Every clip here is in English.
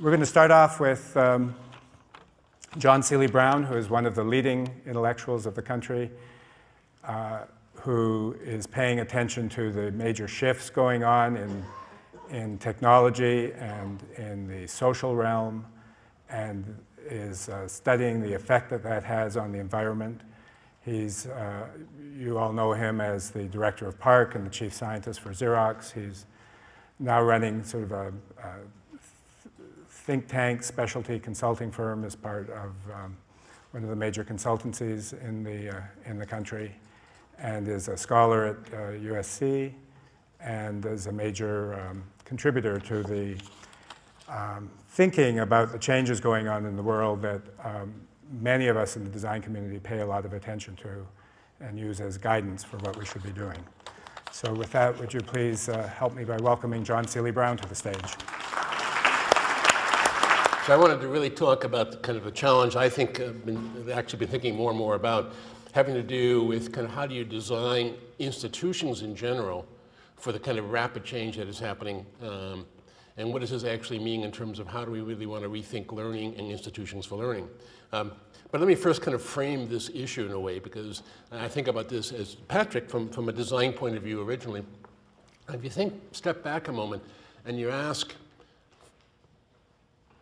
We're going to start off with John Seely Brown, who is one of the leading intellectuals of the country, who is paying attention to the major shifts going on in technology and in the social realm, and is studying the effect that that has on the environment. He's, you all know him as the director of PARC and the chief scientist for Xerox. He's now running sort of a think tank specialty consulting firm as part of one of the major consultancies in the country, and is a scholar at USC, and is a major contributor to the thinking about the changes going on in the world that many of us in the design community pay a lot of attention to and use as guidance for what we should be doing. So with that, would you please help me by welcoming John Seely Brown to the stage. So I wanted to really talk about the kind of a challenge I think I've actually been thinking more and more about, having to do with kind of how do you design institutions in general for the kind of rapid change that is happening, and what does this actually mean in terms of how do we really want to rethink learning and institutions for learning. But let me first kind of frame this issue in a way, because I think about this as Patrick from a design point of view originally. If you step back a moment and you ask,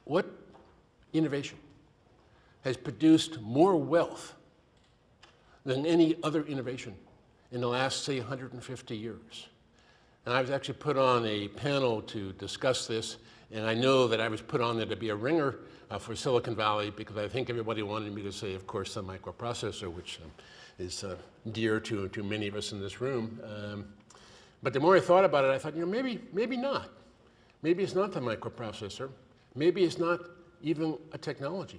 what innovation has produced more wealth than any other innovation in the last, say, 150 years? And I was actually put on a panel to discuss this, and I know that I was put on there to be a ringer for Silicon Valley, because I think everybody wanted me to say, of course, the microprocessor, which is dear to many of us in this room. But the more I thought about it, I thought, maybe not. Maybe it's not the microprocessor. Maybe it's not even a technology.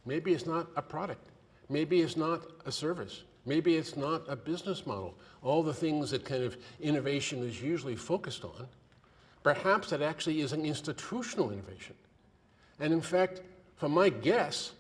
Maybe it's not a product. Maybe it's not a service. Maybe it's not a business model. All the things that kind of innovation is usually focused on. Perhaps that actually is an institutional innovation. And in fact, from my guess,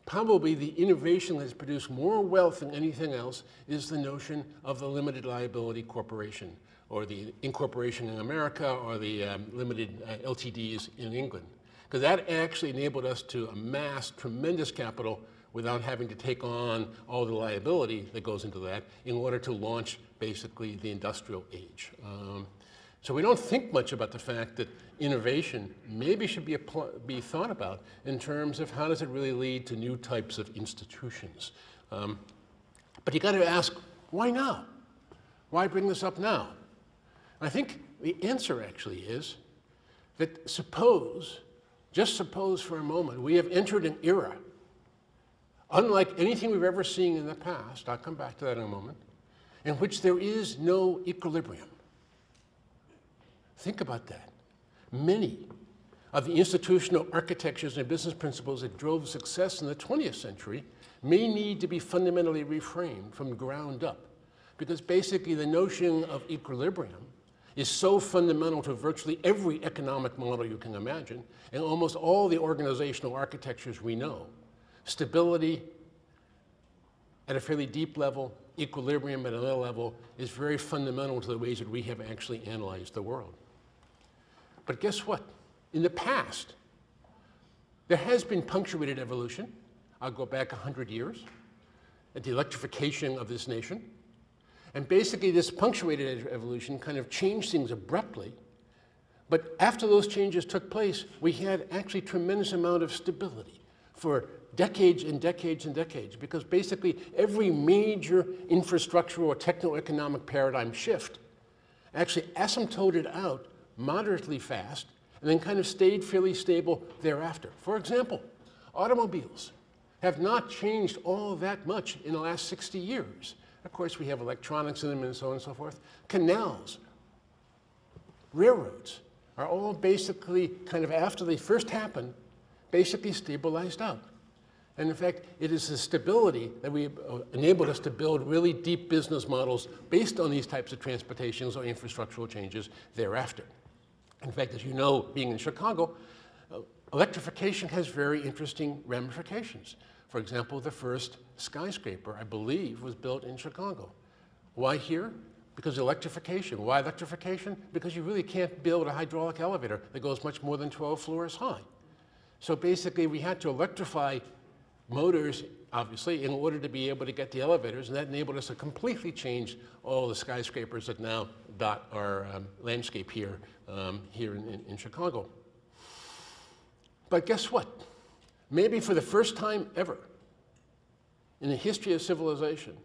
probably the innovation that has produced more wealth than anything else is the notion of the limited liability corporation, or the incorporation in America, or the limited LTDs in England. Because that actually enabled us to amass tremendous capital without having to take on all the liability that goes into that in order to launch basically the industrial age. So we don't think much about the fact that innovation maybe should be thought about in terms of how does it really lead to new types of institutions. But you got to ask, why now? Why bring this up now? I think the answer actually is that just suppose for a moment, we have entered an era unlike anything we've ever seen in the past, I'll come back to that in a moment, in which there is no equilibrium. Think about that. Many of the institutional architectures and business principles that drove success in the 20th century may need to be fundamentally reframed from the ground up, because basically the notion of equilibrium is so fundamental to virtually every economic model you can imagine, and almost all the organizational architectures we know. Stability at a fairly deep level, equilibrium at another level, is very fundamental to the ways that we have actually analyzed the world. But guess what? In the past, there has been punctuated evolution. I'll go back 100 years, at the electrification of this nation. And basically, this punctuated evolution kind of changed things abruptly. But after those changes took place, we had actually a tremendous amount of stability for decades and decades and decades, because basically every major infrastructural or techno-economic paradigm shift actually asymptoted out moderately fast and then kind of stayed fairly stable thereafter. For example, automobiles have not changed all that much in the last 60 years. Of course, we have electronics in them and so on and so forth. Canals, railroads are all basically kind of, after they first happened, basically stabilized out. And in fact, it is the stability that enabled us to build really deep business models based on these types of transportations or infrastructural changes thereafter. In fact, as you know, being in Chicago, electrification has very interesting ramifications. For example, the first skyscraper, I believe, was built in Chicago. Why here? Because electrification. Why electrification? Because you really can't build a hydraulic elevator that goes much more than 12 floors high. So basically, we had to electrify motors, obviously, in order to be able to get the elevators, and that enabled us to completely change all the skyscrapers that now dot our landscape here, in Chicago. But guess what? Maybe for the first time ever in the history of civilization,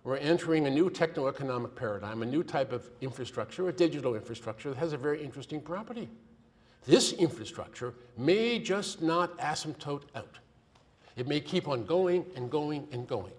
we're entering a new techno-economic paradigm, a new type of infrastructure, a digital infrastructure that has a very interesting property. This infrastructure may just not asymptote out. It may keep on going and going and going.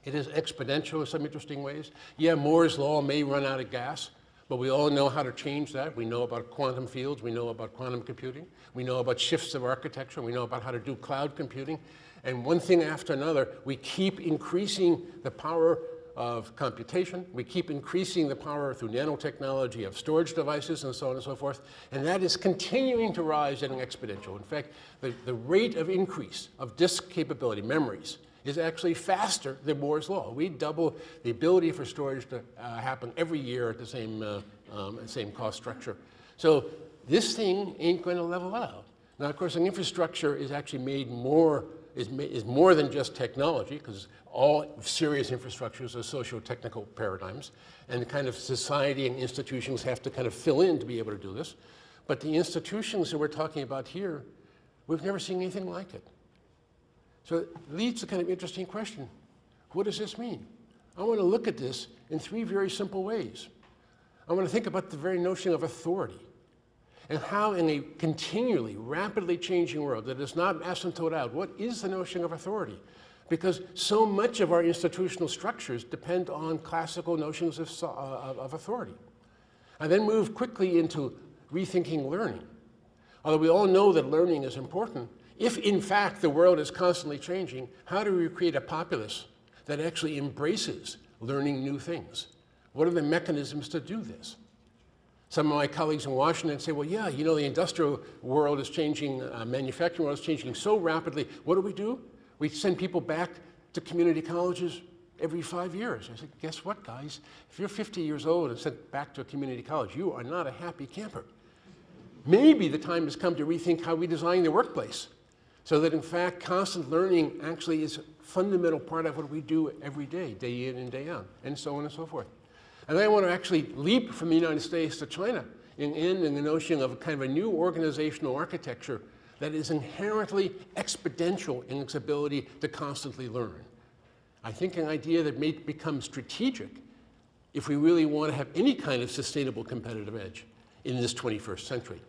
It is exponential in some interesting ways. Yeah, Moore's law may run out of gas, but we all know how to change that. We know about quantum fields. We know about quantum computing. We know about shifts of architecture. We know about how to do cloud computing. And one thing after another, we keep increasing the power of computation. We keep increasing the power through nanotechnology of storage devices and so on and so forth. And that is continuing to rise at an exponential. In fact, the rate of increase of disk capability, memories, is actually faster than Moore's law. We double the ability for storage to happen every year at the same cost structure. So this thing ain't going to level out. Now, of course, an infrastructure is actually made more, is more than just technology, because all serious infrastructures are socio-technical paradigms, and the kind of society and institutions have to kind of fill in to be able to do this. But the institutions that we're talking about here, we've never seen anything like it. So it leads to kind of interesting question. What does this mean? I want to look at this in three very simple ways. I want to think about the very notion of authority and how in a continually, rapidly changing world that is not asymptote out, what is the notion of authority? Because so much of our institutional structures depend on classical notions of authority. I then move quickly into rethinking learning. Although we all know that learning is important, if in fact the world is constantly changing, how do we create a populace that actually embraces learning new things? What are the mechanisms to do this? Some of my colleagues in Washington say, well, yeah, you know, the industrial world is changing, manufacturing world is changing so rapidly. What do? We send people back to community colleges every 5 years. I said, guess what, guys? If you're 50 years old and sent back to a community college, you are not a happy camper. Maybe the time has come to rethink how we design the workplace, so that in fact constant learning actually is a fundamental part of what we do every day, day in and day out, and so on and so forth. And I want to actually leap from the United States to China and end in the notion of a kind of a new organizational architecture that is inherently exponential in its ability to constantly learn. I think an idea that may become strategic if we really want to have any kind of sustainable competitive edge in this 21st century.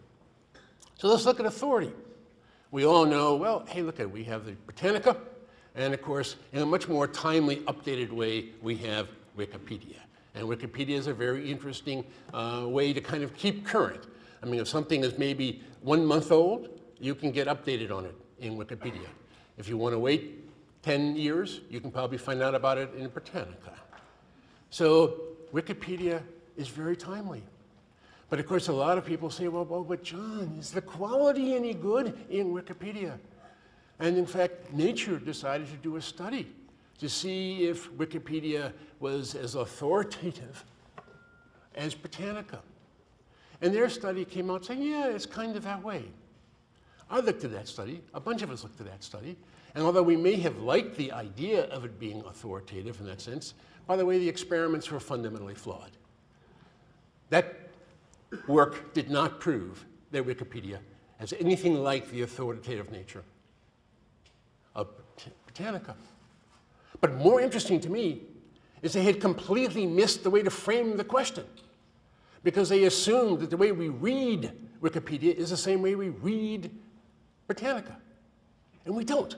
So let's look at authority. We all know, well, hey, look at, we have the Britannica, and of course, in a much more timely, updated way, we have Wikipedia. And Wikipedia is a very interesting way to kind of keep current. I mean, if something is maybe 1 month old, you can get updated on it in Wikipedia. If you want to wait 10 years, you can probably find out about it in Britannica. So Wikipedia is very timely. But of course, a lot of people say, well, but John, is the quality any good in Wikipedia? And in fact, Nature decided to do a study to see if Wikipedia was as authoritative as Britannica. And their study came out saying, yeah, it's kind of that way. I looked at that study, a bunch of us looked at that study, and although we may have liked the idea of it being authoritative in that sense, by the way, the experiments were fundamentally flawed. That work did not prove that Wikipedia has anything like the authoritative nature of Britannica. But more interesting to me is they had completely missed the way to frame the question, because they assumed that the way we read Wikipedia is the same way we read Britannica. And we don't.